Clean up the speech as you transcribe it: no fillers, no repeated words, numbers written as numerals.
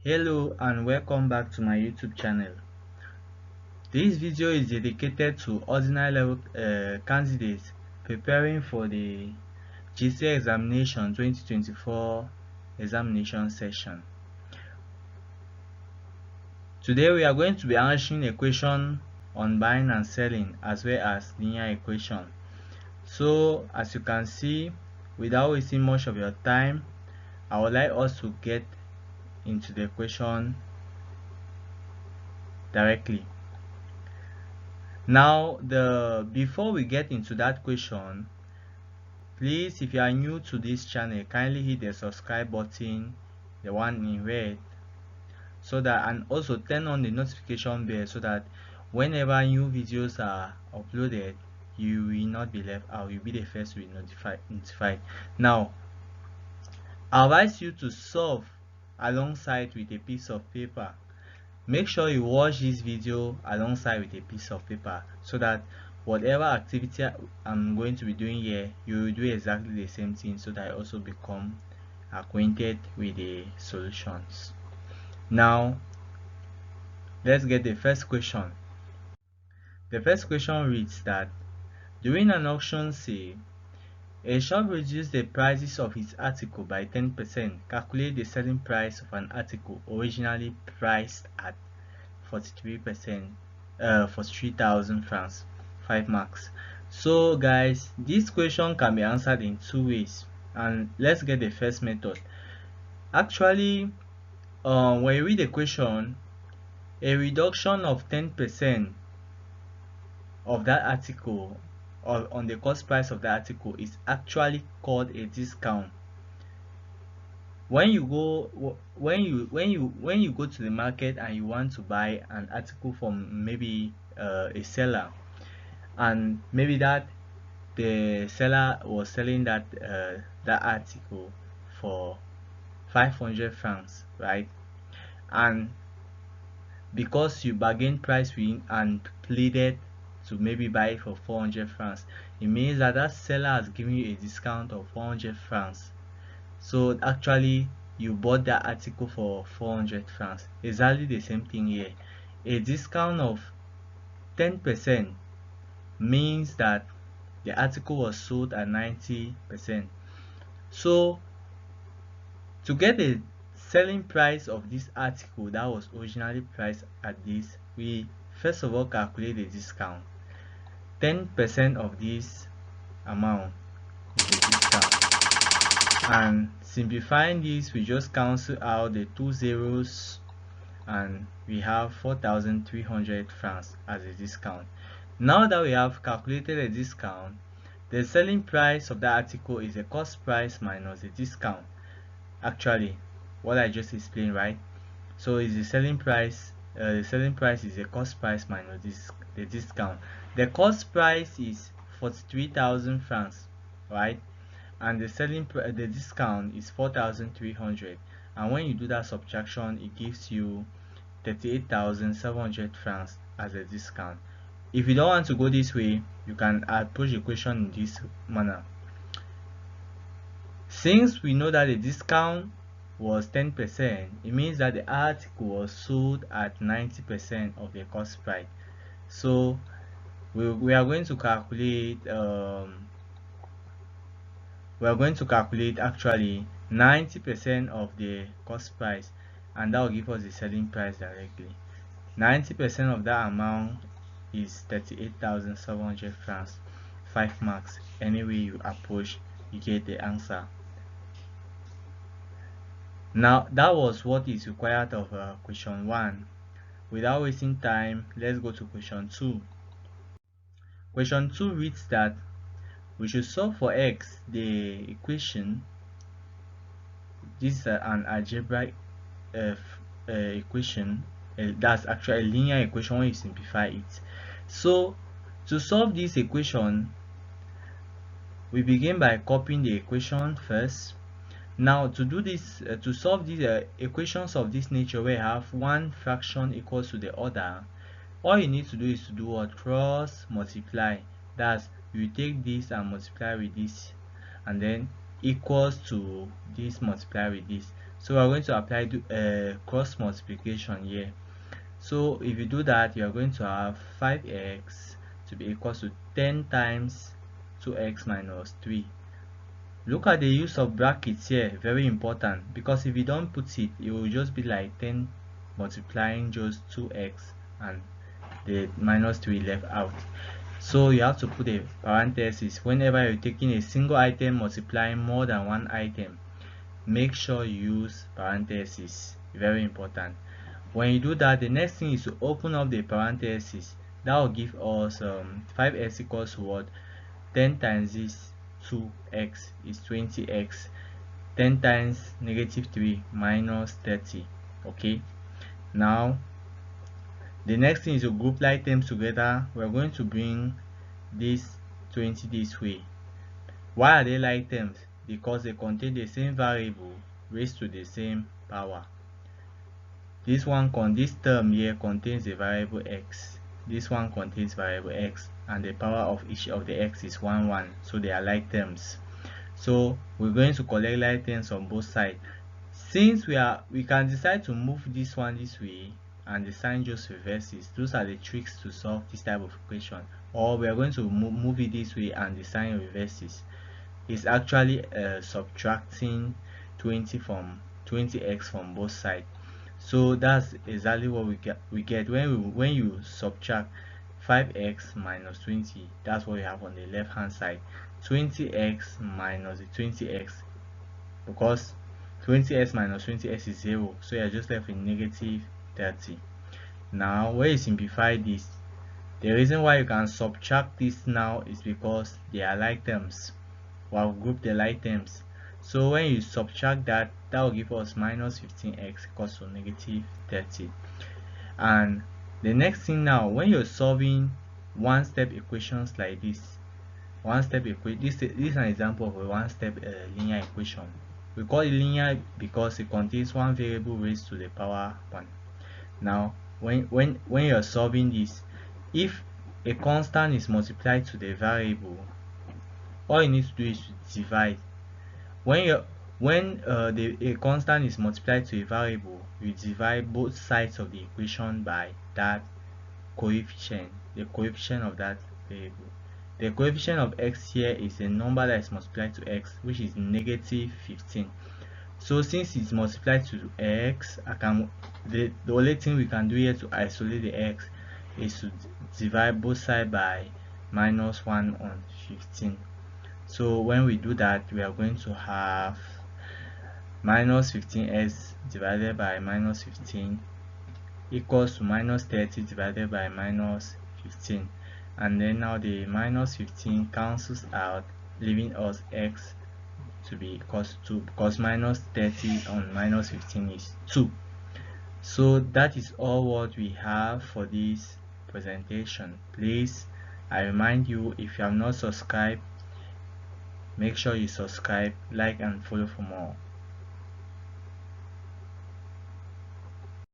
Hello and welcome back to my YouTube channel. This video is dedicated to ordinary level candidates preparing for the GCE examination 2024 examination session. Today we are going to be answering a question on buying and selling as well as linear equation. So as you can see, without wasting much of your time, I would like us to get into the question directly. Now, before we get into that question, please, if you are new to this channel, kindly hit the subscribe button, the one in red, and also turn on the notification bell so that whenever new videos are uploaded, you will not be left out. You'll be the first to be notified. Now, I advise you to solve alongside with a piece of paper. Make sure you watch this video alongside with a piece of paper so that whatever activity I'm going to be doing here, you will do exactly the same thing so that I also become acquainted with the solutions. Now, let's get the first question. The first question reads that during an auction sale, a shop reduced the prices of its article by 10%. Calculate the selling price of an article originally priced at 43%, 43,000 francs, 5 marks. So guys, this question can be answered in two ways, and let's get the first method. Actually, when you read the question, a reduction of 10% of that article or on the cost price of the article is actually called a discount. When you go to the market and you want to buy an article from maybe a seller, and maybe that the seller was selling that article for 500 francs, right? And because you bargain price with him and pleaded to maybe buy it for 400 francs, it means that that seller has given you a discount of 400 francs. So actually you bought that article for 400 francs. Exactly the same thing here. A discount of 10% means that the article was sold at 90%. So to get the selling price of this article that was originally priced at this, we first of all calculate the discount. 10% of this amount is a discount, and simplifying this, we just cancel out the two zeros and we have 4,300 francs as a discount. Now that we have calculated a discount, the selling price of the article is the cost price minus the discount. Actually, what I just explained, right? So is the selling price is the cost price minus the discount. The cost price is 43,000 francs, right? And the discount is 4,300. And when you do that subtraction, it gives you 38,700 francs as a discount. If you don't want to go this way, you can approach the question in this manner. Since we know that the discount was 10%, it means that the article was sold at 90% of the cost price. So we are going to calculate actually 90% of the cost price, and that will give us the selling price directly. 90% of that amount is 38,700 francs, 5 marks. Any way you approach, you get the answer. Now that was what is required of question 1. Without wasting time, let's go to question 2. Question 2 reads that we should solve for x the equation. This is an algebraic equation. That's actually a linear equation when you simplify it. So to solve this equation, we begin by copying the equation first. Now to do this, to solve these equations of this nature where you have one fraction equals to the other, all you need to do is to do what? Cross multiply. That's, you take this and multiply with this, and then equals to this multiply with this. So we are going to apply cross multiplication here. So if you do that, you are going to have 5x to be equal to 10 times 2x minus 3. Look at the use of brackets here, very important, because if you don't put it, it will just be like 10 multiplying just 2x and the minus 3 left out. So you have to put a parenthesis whenever you're taking a single item multiplying more than one item. Make sure you use parenthesis, very important. When you do that, the next thing is to open up the parenthesis. That will give us 5x equals to what? 10 times this 2x is 20x. 10 times negative 3 minus 30. Okay, now the next thing is to group like terms together. We're going to bring this 20 this way. Why are they like terms? Because they contain the same variable raised to the same power. This term here contains the variable x. This one contains variable x, and the power of each of the x is 1. So they are like terms. So we're going to collect like terms on both sides. Since we can decide to move this one this way and the sign just reverses. Those are the tricks to solve this type of equation. Or we are going to move it this way and the sign reverses. It's actually subtracting 20x from both sides. So that's exactly what we get when you subtract 5x minus 20. That's what we have on the left hand side. 20x minus the 20x, because 20x minus 20x is 0, so you're just left with negative 30. Now when you simplify this, the reason why you can subtract this now is because they are like terms. We'll group the like terms. So when you subtract that, that will give us minus 15x equals to negative 30. And the next thing now, when you're solving one-step equations like this, this is an example of a one-step linear equation. We call it linear because it contains one variable raised to the power 1. Now when you're solving this, if a constant is multiplied to the variable, all you need to do is to divide. When a constant is multiplied to a variable, you divide both sides of the equation by that coefficient, the coefficient of that variable. The coefficient of x here is a number that is multiplied to x, which is negative 15. So since it's multiplied to x, the only thing we can do here to isolate the x is to divide both sides by minus 1 on 15. So when we do that, we are going to have minus 15x divided by minus 15 equals to minus 30 divided by minus 15. And then now the minus 15 cancels out, leaving us x to be equals to 2, because minus 30 on minus 15 is 2. So that is all what we have for this presentation. Please, I remind you, if you have not subscribed, make sure you subscribe, like and follow for more.